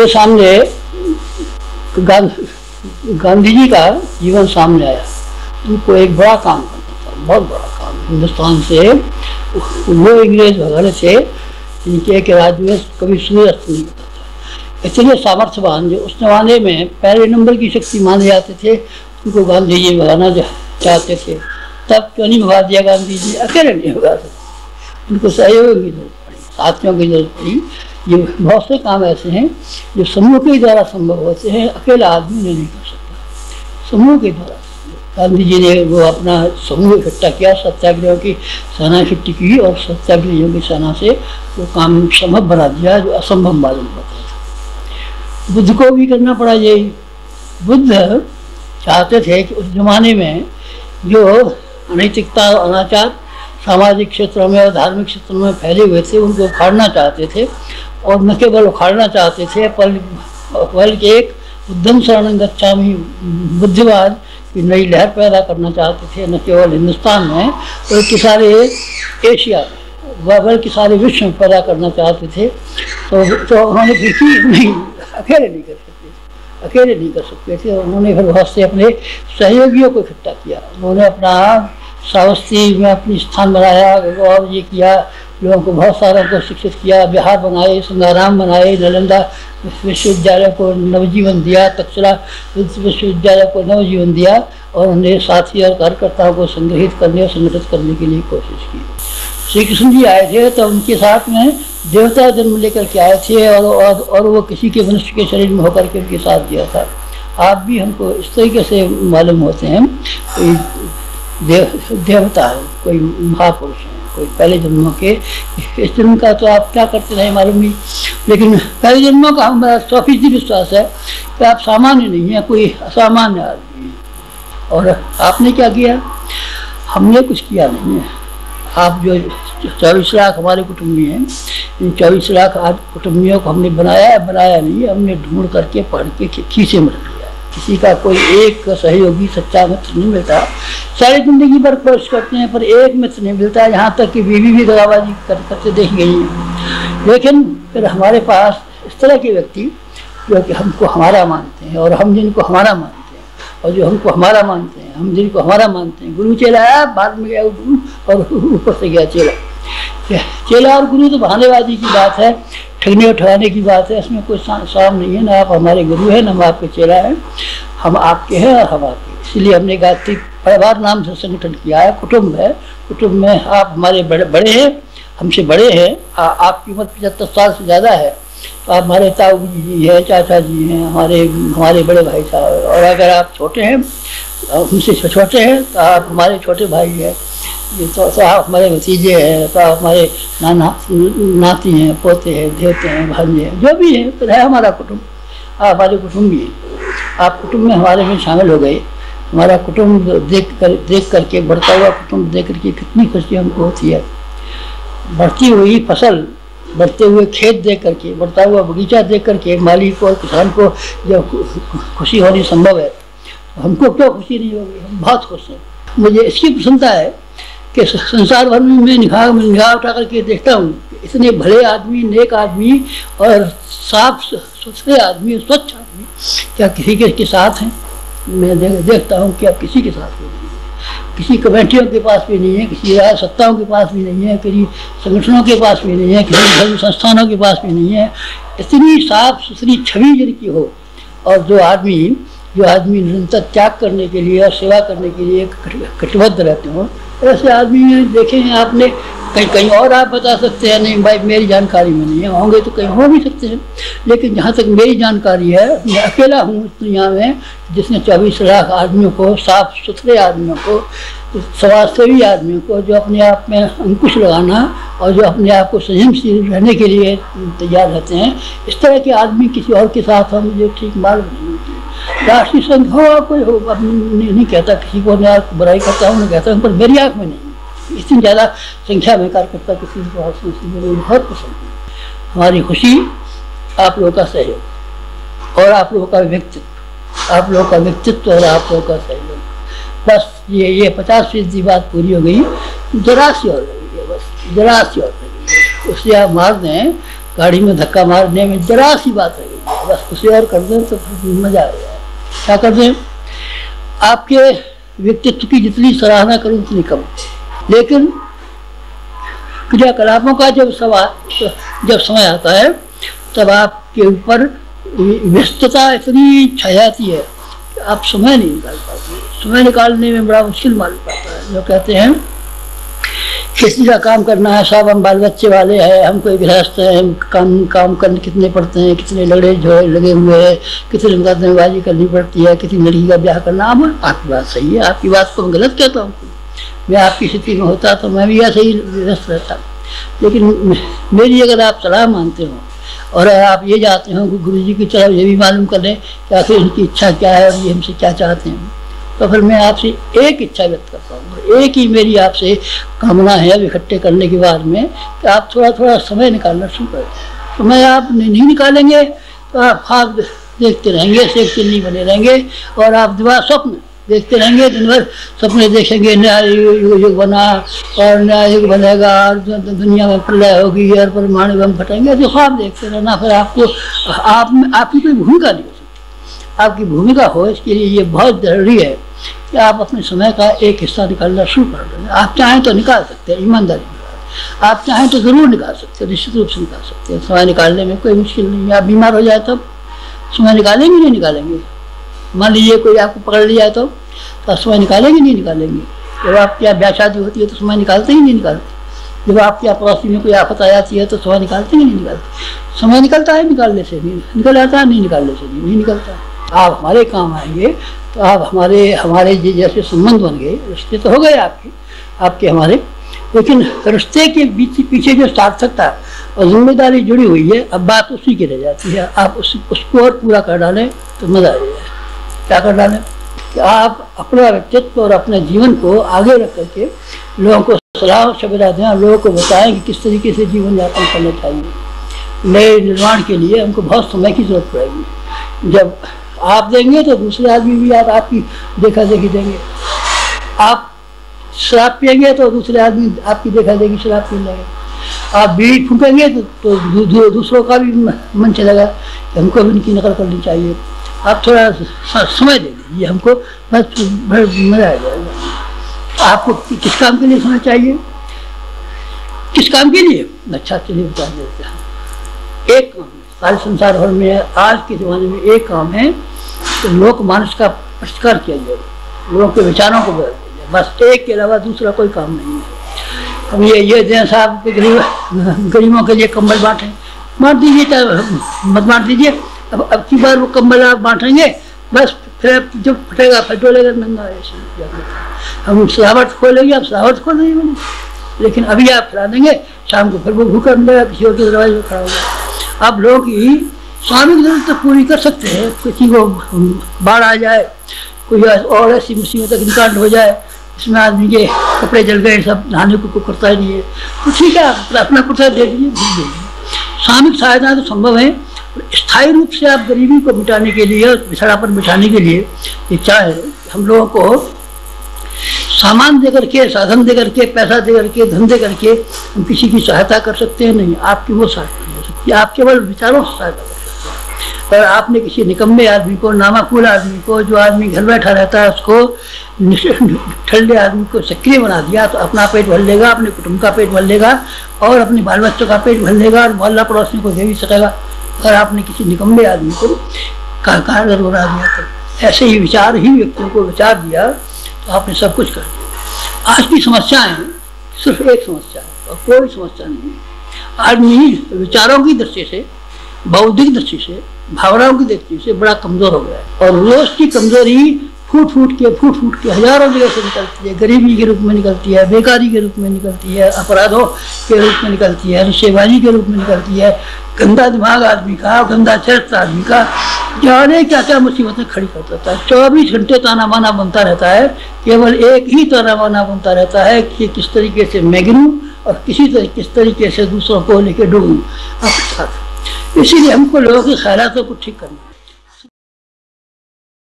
मेरे सामने गांधी जी का जीवन सामने आया। उनको एक बड़ा काम करना था, बहुत बड़ा काम। हिंदुस्तान से वो इंग्रेज भगाने थे जिनके एक राज्य में कभी सूर्य अस्त नहीं होता था। इतने सामर्थ्यवान जो उस जमाने में पहले नंबर की शक्ति माने जाते थे, उनको गांधी जी भगाना चाहते थे। तब क्यों नहीं भगा दिया गांधी जी? अकेले नहीं भगा सकते, उनको सहयोग की जरूरत पड़ी, साथियों की जरूरत पड़ी। ये बहुत से काम ऐसे हैं जो समूह के द्वारा संभव होते हैं, अकेला आदमी नहीं कर सकता। समूह के द्वारा गांधी जी ने वो अपना समूह इकट्ठा किया, सत्याग्रह की सेना इकट्ठी की और सत्याग्रहियों की सेना से वो काम संभव बना दिया जो असंभव मालूम होता था। बुद्ध को भी करना पड़ा यही। बुद्ध चाहते थे कि उस जमाने में जो अनैतिकता और अनाचार सामाजिक क्षेत्रों में और धार्मिक क्षेत्रों में फैले हुए थे, उनको उखाड़ना चाहते थे। और न केवल उखाड़ना चाहते थे बल्कि एक बुद्धं शरणं गच्छामि बुद्धिवाद की नई लहर पैदा करना चाहते थे, न केवल हिंदुस्तान में बल्कि सारे एशिया में, बल्कि सारे विश्व में पैदा करना चाहते थे। तो उन्होंने फिर नहीं, अकेले नहीं कर सकते थे। उन्होंने फिर बहुत से अपने सहयोगियों को इकट्ठा किया। उन्होंने अपना श्रावस्ती में अपनी स्थान बनाया और ये किया, लोगों को बहुत सारों को शिक्षित किया, विहार बनाए, संगाराम बनाए, नालंदा विश्वविद्यालय को नवजीवन दिया, तक्षशिला विश्वविद्यालय को नवजीवन दिया और उन्हें साथी और कार्यकर्ताओं को संग्रहित करने और संगठित करने के लिए कोशिश की। श्री कृष्ण जी आए थे तो उनके साथ में देवता जन्म लेकर के आए थे और वो किसी के मनुष्य के शरीर में होकर के उनके साथ दिया था। आप भी हमको इस तरीके से मालूम होते हैं, कोई देवता है, कोई महापुरुष है, कोई पहले जन्मों के। इस जन्म का तो आप क्या करते रहे मालूम नहीं, लेकिन पहले जन्मों का हमारा 100% विश्वास है कि आप सामान्य नहीं है, कोई असामान्य आदमी है। और आपने क्या किया? हमने कुछ किया नहीं है। आप जो 24 लाख हमारे कुटुंबी हैं, इन 24 लाख कुटुंबियों को हमने बनाया नहीं है, हमने ढूंढ करके पढ़ के खींचे में रख लिया। किसी का कोई एक सहयोगी सच्चा मित्र नहीं मिलता। सारी जिंदगी भर कोशिश करते हैं पर एक मित्र नहीं मिलता, यहाँ तक कि बीवी भी दगाबाजी करते देखी गई है। लेकिन फिर हमारे पास इस तरह के व्यक्ति जो कि हमको हमारा मानते हैं और हम जिनको हमारा मानते हैं, और जो हमको हमारा मानते हैं, हम जिनको हमारा मानते हैं। गुरु चेला आया, बाद में गया गुरु और ऊपर से गया चेला। चेला और गुरु तो बहानेबाजी की बात है, ठगने और ठगाने की बात है, इसमें कोई साम नहीं है। ना आप हमारे गुरु हैं, ना हम आपके चेला हैं, हम आपके हैं और हम आपके। इसलिए हमने गायत्री परिवार नाम से संगठन किया है। कुटुंब है, कुटुंब में आप हमारे बड़े हैं, हमसे बड़े हैं। आपकी उम्र 75 साल से ज़्यादा है तो आप हमारे ताऊ जी हैं, चाचा जी हैं, हमारे बड़े भाई साहब। और अगर आप छोटे हैं, हमसे छोटे हैं, तो आप हमारे छोटे भाई हैं। तो आप हमारे भतीजे हैं, तो आप हमारे नाती हैं, पोते हैं, देवते हैं, भांजे हैं, जो भी है तो है हमारा कुटुंब। आप हमारे कुटुंबी हैं। आप कुटुंब में हमारे में शामिल हो गए। हमारा कुटुंब देख करके, बढ़ता हुआ कुटुंब देख करके कितनी खुशी हमको होती है। बढ़ती हुई फसल, बढ़ते हुए खेत देख करके, बढ़ता हुआ बगीचा देख करके माली को और किसान को जब खुशी होनी संभव है, हमको क्यों खुशी नहीं होगी? हम बहुत खुश हैं। मुझे इसकी प्रसन्नता है कि संसार भर में मैं निगाह उठा करके देखता हूँ, इतने भले आदमी, नेक आदमी और साफ सुथरे आदमी, स्वच्छ आदमी क्या किसी के साथ हैं? मैं देखता हूँ कि अब किसी के साथ भी नहीं है, किसी कमेटियों के पास भी नहीं है, किसी राज सत्ताओं के पास भी नहीं है, किसी संगठनों के पास भी नहीं है, किसी धर्म संस्थानों के पास भी नहीं है। इतनी साफ सुथरी छवि जिनकी हो और जो आदमी निरंतर त्याग करने के लिए और सेवा करने के लिए कटिबद्ध रहते हो, ऐसे आदमी देखे हैं आपने? कहीं और आप बता सकते हैं नहीं भाई मेरी जानकारी में नहीं है, होंगे तो कहीं हो भी सकते हैं, लेकिन जहाँ तक मेरी जानकारी है, मैं अकेला हूँ इस दुनिया में जिसने 24 लाख आदमियों को, साफ सुथरे आदमियों को, समाजसेवी आदमियों को, जो अपने आप में अंकुश लगाना और जो अपने आप को संयमशील रहने के लिए तैयार रहते हैं, इस तरह के आदमी किसी और के साथ हो मुझे ठीक मालूम नहीं। राष्ट्रीय संघ हो कोई हो, अब नहीं कहता किसी को, मैं बुराई करता हूँ, नहीं कहता हूँ, पर मेरी आँख में नहीं। इतनी ज़्यादा संख्या में कार्यकर्ता किसी को मुझे बहुत पसंद है। हमारी खुशी आप लोगों का सहयोग और आप लोगों का व्यक्तित्व, आप लोगों का व्यक्तित्व और आप लोगों का सहयोग, बस ये 50% बात पूरी हो गई। जरा सी और लगी है, बस जरा सी और लगी है, उससे आप मार दें, गाड़ी में धक्का मारने में जरा सी बात रही। कीजिए, बस उसे और कर दें तो मजा आ जाए। क्या कर दें, आपके व्यक्तित्व की जितनी सराहना करूं उतनी कम, लेकिन क्रियाकलापों का जब समय आता है तब आपके ऊपर व्यस्तता इतनी छा जाती है कि आप समय नहीं निकाल पाते। समय निकालने में बड़ा मुश्किल मालूम पड़ता है। जो कहते हैं किसी का काम करना है, साहब हम बाल बच्चे वाले हैं, हम कोई गृहस्थ है, हम काम करने कितने पड़ते हैं, कितने लगे हुए हैं, कितने मुकदमेबाजी करनी पड़ती है, किसी लड़की का ब्याह करना। अब आपकी बात सही है, आपकी बात को मैं गलत कहता हूँ। मैं आपकी स्थिति में होता तो मैं भी ऐसे ही व्यस्त रहता, लेकिन मेरी अगर आप सलाह मानते हो और आप ये चाहते हो कि गुरु जी की तरफ ये भी मालूम कर लें कि आखिर इनकी इच्छा क्या है और ये हमसे क्या चाहते हैं, तो फिर मैं आपसे एक इच्छा व्यक्त करता हूँ। एक ही मेरी आपसे कामना है अब इकट्ठे करने के बाद में कि आप थोड़ा थोड़ा समय निकालना शुरू करें। समय आप नहीं निकालेंगे तो आप ख्वाब देखते रहेंगे, शेख चिल्ली बने रहेंगे और आप दिमाग स्वप्न देखते रहेंगे, दिन भर सपने देखेंगे, नया युग बना और नया युग बनेगा और दुनिया में प्रलय होगी और परमाणु बम फटेंगे, जो ख्वाब देखते रहना। फिर आपको आपकी कोई भूमिका नहीं हो सकती। आपकी भूमिका हो इसके लिए ये बहुत ज़रूरी है कि आप अपने समय का एक हिस्सा निकालना शुरू कर दें। आप चाहें तो निकाल सकते हैं, ईमानदारी के साथ आप चाहें तो ज़रूर निकाल सकते हैं, निश्चित रूप से निकाल सकते हैं। समय निकालने में कोई मुश्किल नहीं है। आप बीमार हो जाए तब समय निकालेंगे नहीं निकालेंगे? मान लीजिए कोई आपको पकड़ लिया तो समय निकालेंगे नहीं निकालेंगे? जब आपकी ब्याह शादी होती है तो समय निकालते ही नहीं निकालते? जब आपकी पड़ोसी में कोई आफत आ जाती है तो समय निकालते ही नहीं निकालते? समय निकलता है निकालने से, नहीं निकल जाता है, नहीं निकालने से नहीं निकलता। आप हमारे काम आएंगे तो आप हमारे जैसे संबंध बन गए, रिश्ते तो हो गए आपके हमारे, लेकिन रिश्ते के पीछे जो सार्थकता और जिम्मेदारी जुड़ी हुई है, अब बात उसी की रह जाती है। आप उसको और पूरा कर डालें तो मजा आ जाए। क्या कर डालें कि आप अपना व्यक्तित्व और अपने जीवन को आगे रख करके लोगों को सलाह सुविधा दें, लोगों को बताएं कि किस तरीके से जीवन यापन करना चाहिए। नए निर्माण के लिए हमको बहुत समय की जरूरत पड़ेगी। जब आप देंगे तो दूसरे आदमी भी आपकी देखा देखी देंगे। आप शराब पियेंगे तो दूसरे आदमी आपकी देखा देखी शराब पी लेंगे। आप बीड़ी फूकेंगे तो दूसरों का भी मन चलेगा कि हमको भी इनकी नकल करनी चाहिए। आप थोड़ा समय दे दीजिए हमको, बस मजा आ जाएगा। आपको किस काम के लिए समय चाहिए, किस काम के लिए? अच्छा चलिए बता देते हैं। एक काम सारे संसार भर में आज के ज़माने में एक काम है कि लोक मानस का परिष्कार किया जाए, लोगों के विचारों को बदल दिया जाए, बस एक के अलावा दूसरा कोई काम नहीं है। अब ये दें साहब गरीबों के लिए कंबल बांटें, बांट दीजिए, चाहे मत बांट दीजिए। अब की बार वो कंबल आप बांटेंगे बस फिर जब फटेगा फटोलेगा नंगा ऐसे। हम सजावट खोलेंगे, आप सजावट खोल देंगे, लेकिन अभी आप खिला देंगे, शाम को फिर वो भूखा मिलेगा, किसी और के दरवाजे में खड़ा होगा। आप लोगों की स्वाभाविक जरूरत तो पूरी कर सकते हैं, किसी को बाढ़ आ जाए, कोई और ऐसी मुसीबत अग्निकांड हो जाए इसमें आदमी के कपड़े जल गए, सब नहाने को करता ही नहीं है, तो ठीक है आप अपना कुर्ता दे दीजिए। सामूहिक सहायता तो संभव है। स्थायी रूप से आप गरीबी को मिटाने के लिए, पिछड़ापन मिटाने के लिए ये चाहे हम लोगों को सामान दे करके, साधन दे करके, पैसा दे करके, धन दे करके हम किसी की सहायता कर सकते हैं नहीं। आपकी वो सहायता नहीं हो सकती, आप केवल विचारों से सहायता कर सकते हैं। और आपने किसी निकम्मे आदमी को, नामाकुल आदमी को, जो आदमी घर बैठा रहता है उसको ठल्ले आदमी को सक्रिय बना दिया तो अपना पेट भर लेगा, अपने कुटुंब का पेट भर लेगा और अपने बाल बच्चों का पेट भर लेगा और मोहल्ला पड़ोसी को दे भी सकेगा। और आपने किसी निकम्मे आदमी को कारगर बना दिया तो ऐसे ही विचार ही व्यक्तियों को विचार दिया तो आपने सब कुछ कर दिया। आज की समस्याएं सिर्फ एक समस्या है और कोई समस्या नहीं है। आदमी विचारों की दृष्टि से, बौद्धिक दृष्टि से, भावनाओं की दृष्टि से बड़ा कमजोर हो गया है और रोज की कमजोरी फूट फूट के हजारों जगह से निकलती है। गरीबी के रूप में निकलती है, बेकारी के रूप में निकलती है, अपराधों के रूप में निकलती है, नशेबाजी के रूप में निकलती है, गंदा दिमाग आदमी का, गंदा चरित्र आदमी का, जाने क्या क्या मुसीबतें खड़ी कर देता है। 24 घंटे ताना बाना बनता रहता है, केवल एक ही ताना बाना बनता रहता है कि किस तरीके से मैं गिरूं और किस तरीके से दूसरों को लेकर डूबूं अपने साथ। इसीलिए हमको लोगों के ख्यालातों को ठीक करना है।